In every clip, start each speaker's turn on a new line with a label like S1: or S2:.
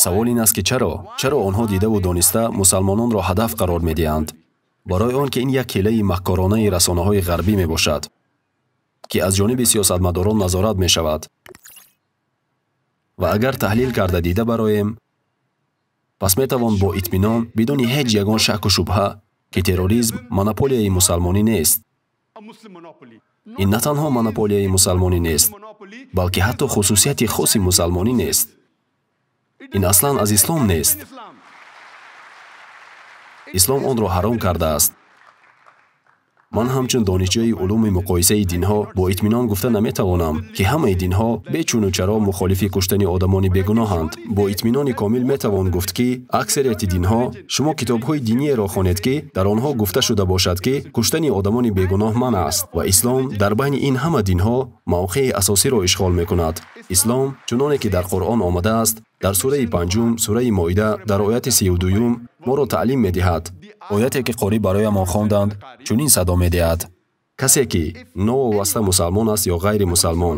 S1: савол ин аст ки чаро онҳо дидаву дониста мусалмононро ҳадаф қарор медиҳанд, барои он ки ин як ҳилаи маҳкоронаи расонаҳои ғарбӣ мебошад, ки аз ҷониби сиёсатмадорон назорат мешавад. ва агар таҳлил карда дида бароем, пас метавон бо итминон бидуни ҳеҷ ягон шакку шубҳа ки терроризм монополияи мусалмонӣ нест. ин на танҳо монополияи мусалмонӣ нест, балки ҳатто хусусияти хоси мусалмонӣ нест. ин аслан аз ислом нест. ислом онро ҳаром кардааст. ман ҳамчун донишҷӯи улуми муқоисаи динҳо бо итминон гуфта наметавонам ки ҳамаи динҳо бечуну чаро мухолифи куштани одамони бегуноҳанд. бо итминони комил метавон гуфт ки аксарияти динҳо, шумо китобҳои диниеро хонед ки дар онҳо гуфта шуда бошад ки куштани одамони бегуноҳ манъ аст ва ислом дар байни ин ҳама динҳо мавқеи асосиро ишғол мекунад. ислом чуноне ки дар Қуръон омадааст, дар сураи 5 сураи Моида дар ояти 32 моро таълим медиҳад. ояте ки қори бароямо хонданд чунин садо медиҳад: касе ки новобаста мусалмон аст ё ғайри мусалмон,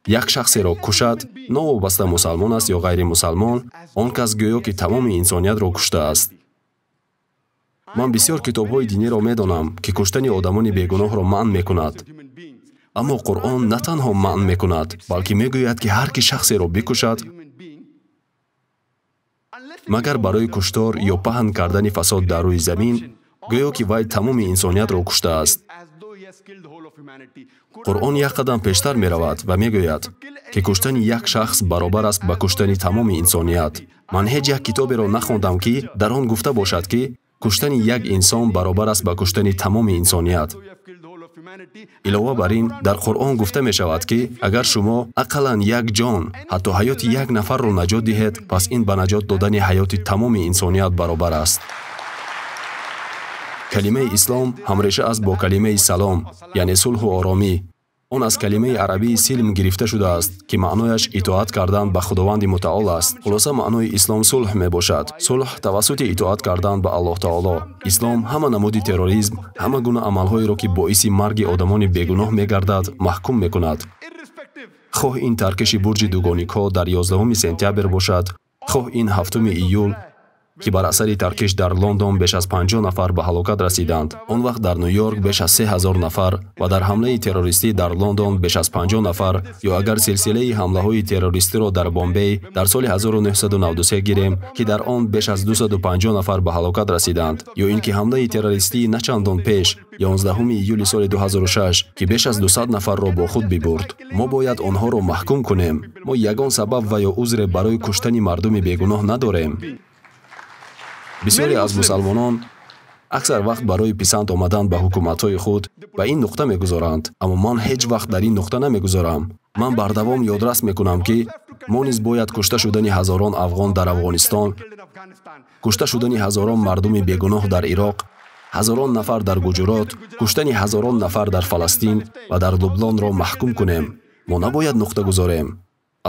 S1: як шахсеро кушад, новобаста мусалмон аст ё ғайри мусалмон, он кас гӯё ки тамоми инсониятро куштааст. ман бисёр китобҳои динеро медонам ки куштани одамони бегуноҳро маън мекунад. аммо Қуръон на танҳо маън мекунад, балки мегӯяд ки ҳар ки шахсеро бикушад, магар барои куштор ё паҳн кардани фасод дар рӯи замин, гӯё ки вай тамоми инсониятро куштааст. Қуръон як қадам пештар меравад ва мегӯяд ки куштани як шахс баробар аст ба куштани тамоми инсоният. ман ҳеҷ як китоберо нахондам ки дар он гуфта бошад ки куштани як инсон баробар аст ба куштани тамоми инсоният. илова бар ин, дар Қуръон гуфта мешавад ки агар шумо ақаллан як ҷон, ҳатто ҳаёти як нафарро наҷот диҳед, пас ин ба наҷот додани ҳаёти тамоми инсоният баробар аст. калимаи ислом ҳамреша аст бо калимаи салом, яъне сулҳу оромӣ. он аз калимаи арабии силм гирифта шудааст ки маънояш итоат кардан ба Худованди мутаол аст. хулоса маънои ислом сулҳ мебошад. сулҳ тавассути итоат кардан ба Аллоҳ таоло. ислом ҳама намуди терроризм, ҳама гуна амалҳоеро ки боиси марги одамони бегуноҳ мегардад, маҳкум мекунад. хоҳ ин таркиши бурҷи дугоникҳо дар 11 сентябр бошад, хоҳ ин 7 июл ки бар асари таркиш дар Лондон беш аз 50 нафар ба ҳалокат расиданд. он вақт дар Нью-Йорк беш аз 3000 нафар ва дар ҳамлаи террористӣ дар Лондон беш аз 50 нафар, ё агар силсилаи ҳамлаҳои террористиро дар Бомбей дар соли 1993 гирем ки дар он беш аз 250 нафар ба ҳалокат расиданд, ё ин ки ҳамлаи террористии на чандон пеш 11 июли соли 2006 ки беш аз 200 нафарро бо худ бибурд. мо бояд онҳоро маҳкум кунем. мо ягон сабаб ва ё узре барои куштани мардуми бегуноҳ надорем. бисёре аз мусалмонон аксар вақт барои писанд омадан ба ҳукуматҳои худ ба ин нуқта мегузоранд, аммо ман ҳеҷ вақт дар ин нуқта намегузорам. ман бардавом ёдрас мекунам ки мо низ бояд кушта шудани ҳазорон афғон дар Афғонистон, кушта шудани ҳазорон мардуми бегуноҳ дар Ироқ, ҳазорон нафар дар Гуҷурот, куштани ҳазорон нафар дар Фаластин ва дар Лубнонро маҳкум кунем. мо набояд нуқта гузорем.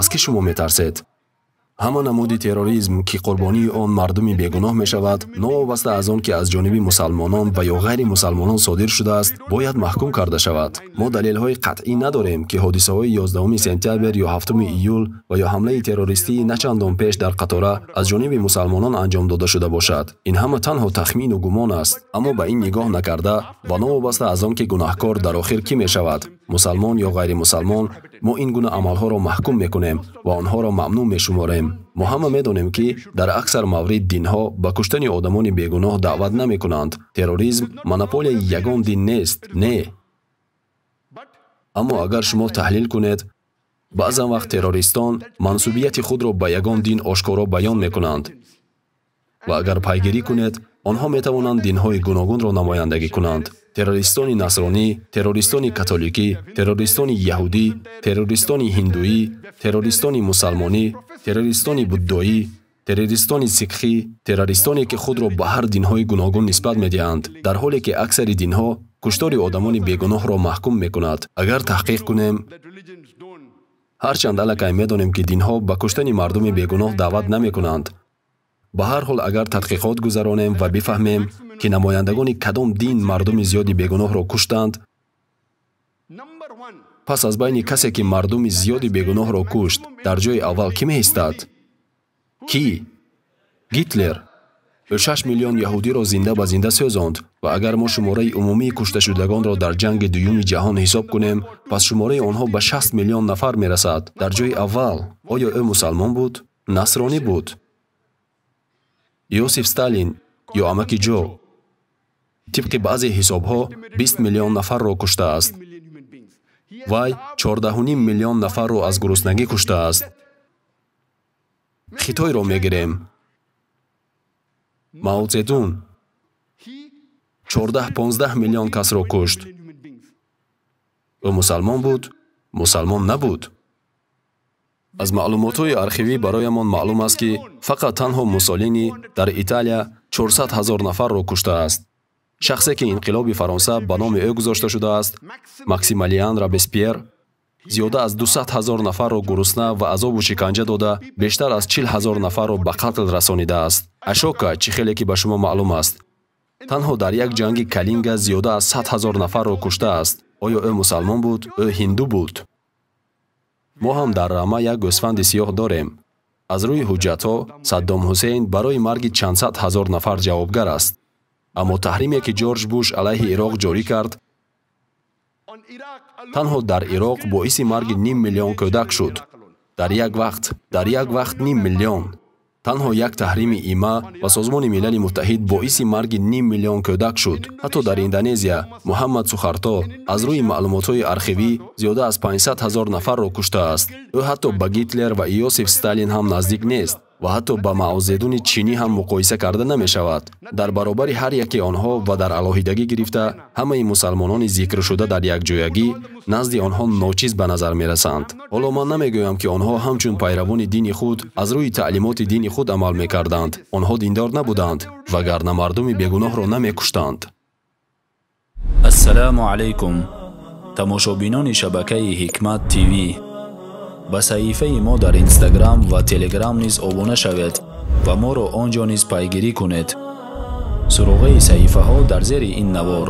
S1: аз ки шумо метарсед? ҳама намуди терроризм ки қурбонии он мардуми бегуноҳ мешавад, новобаста аз он ки аз ҷониби мусалмонон ва ё ғайри мусалмонон содир шудааст, бояд маҳкум карда шавад. мо далелҳои қатъӣ надорем ки ҳодисаҳои 11 сентябр ё 7 июл ва ё ҳамлаи террористии на чандон пеш дар қатора аз ҷониби мусалмонон анҷом дода шуда бошад. ин ҳама танҳо тахмину гумон аст. аммо ба ин нигоҳ накарда ва новобаста аз он ки гунаҳкор дар охир кӣ мешавад, мусалмон ё ғайри мусалмон, мо ин гуна амалҳоро маҳкум мекунем ва онҳоро мамнӯъ мешуморем. мо ҳама медонем ки дар аксар маврид динҳо ба куштани одамони бегуноҳ даъват намекунанд. терроризм монополияи ягон дин нест, не. аммо агар шумо таҳлил кунед, баъзан вақт террористон мансубияти худро ба ягон дин ошкоро баён мекунанд. ва агар пайгирӣ кунед, онҳо метавонанд динҳои гуногунро намояндагӣ кунанд. террористони насронӣ, террористони католикӣ, террористони яҳудӣ, террористони ҳиндуӣ, террористони мусалмонӣ, террористони буддоӣ, террористони сикхӣ, террористоне ки худро ба ҳар динҳои гуногун нисбат медиҳанд, дар ҳоле ки аксари динҳо куштори одамони бегуноҳро маҳкум мекунад. агар таҳқиқ кунем, ҳарчанд аллакай медонем ки динҳо ба куштани мардуми бегуноҳ даъват намекунанд, ба ҳар ҳол агар тадқиқот гузаронем ва бифаҳмем ки намояндагони кадом дин мардуми зиёди бегуноҳро куштанд, пас аз байни касе ки мардуми зиёди бегуноҳро кушт, дар ҷои аввал кӣ меистад? Кӣ? Гитлер. ӯ 6 миллион яҳудиро зинда ба зинда сӯзонд ва агар мо шумораи умумии кушташудагонро дар ҷанги дуюми ҷаҳон ҳисоб кунем, пас шумораи онҳо ба 60 миллион нафар мерасад. Дар ҷои аввал, оё ӯ мусалмон буд? Насронӣ буд? Йосиф Сталин ё амаки Ҷо тибқи баъзе ҳисобҳо 20 миллион нафарро куштааст. Вай 14.5 миллион нафарро аз гуруснагӣ куштааст. Хитойро мегирем. Мао Цзедун 14-15 миллион касро кушт. ӯ мусалмон буд? Мусалмон набуд. аз маълумотҳои архивӣ бароямон маълум аст, ки фақат танҳо Муссолини дар Италия 400 000 нафарро куштааст. шахсе ки инқилоби Фаронса ба номи ӯ гузошта шудааст, Максимилиан Робеспьер, зиёда аз 200 000 нафарро гурусна ва азобу шиканҷа дода, бештар аз 40 000 нафарро ба қатл расонидааст. Ашока чихеле ки ба шумо маълум аст, танҳо дар як ҷанги Калинга зиёда аз 100 000 нафарро куштааст. оё ӯ мусалмон буд? ӯ ҳинду буд? мо ҳам дар Рама як гӯсфанди сиёҳ дорем. аз рӯи ҳуҷҷатҳо Саддом Ҳусейн барои марги чанд сад ҳазор нафар ҷавобгар аст. аммо таҳриме ки Ҷорҷ Буш алайҳи Ироқ ҷорӣ кард, танҳо дар Ироқ боиси марги 5 миллион кӯдак шуд. дар як вақт 5 миллион. танҳо як таҳрими ИМА ва Созмони Милали Муттаҳид боиси марги 5 миллион кӯдак шуд. ҳатто дар Индонезия Муҳаммад Сухарто аз рӯи маълумотҳои архивӣ зиёда аз 500 000 нафарро куштааст. ӯ ҳатто ба Гитлер ва Иосиф Сталин ҳам наздик нест ва ҳатто ба Мао Цзедуни Чинӣ ҳам муқоиса карда намешавад. дар баробари ҳар яке онҳо ва дар алоҳидагӣ гирифта, ҳамаи мусалмонони зикршуда дар якҷоягӣ назди онҳо ночиз ба назар мерасанд. ҳоло ман намегӯям, ки онҳо ҳамчун пайравони дини худ аз рӯи таълимоти дини худ амал мекарданд. онҳо диндор набуданд, вагарна мардуми бегуноҳро намекуштанд.
S2: ассалому алайкум. тамошобинони шабакаи Ҳикмат ТВ, ба саҳифаи мо дар Инстаграм ва Телеграм низ обуна шавед ва моро он ҷо низ пайгирӣ кунед. суроғаи саҳифаҳо дар зери ин навор.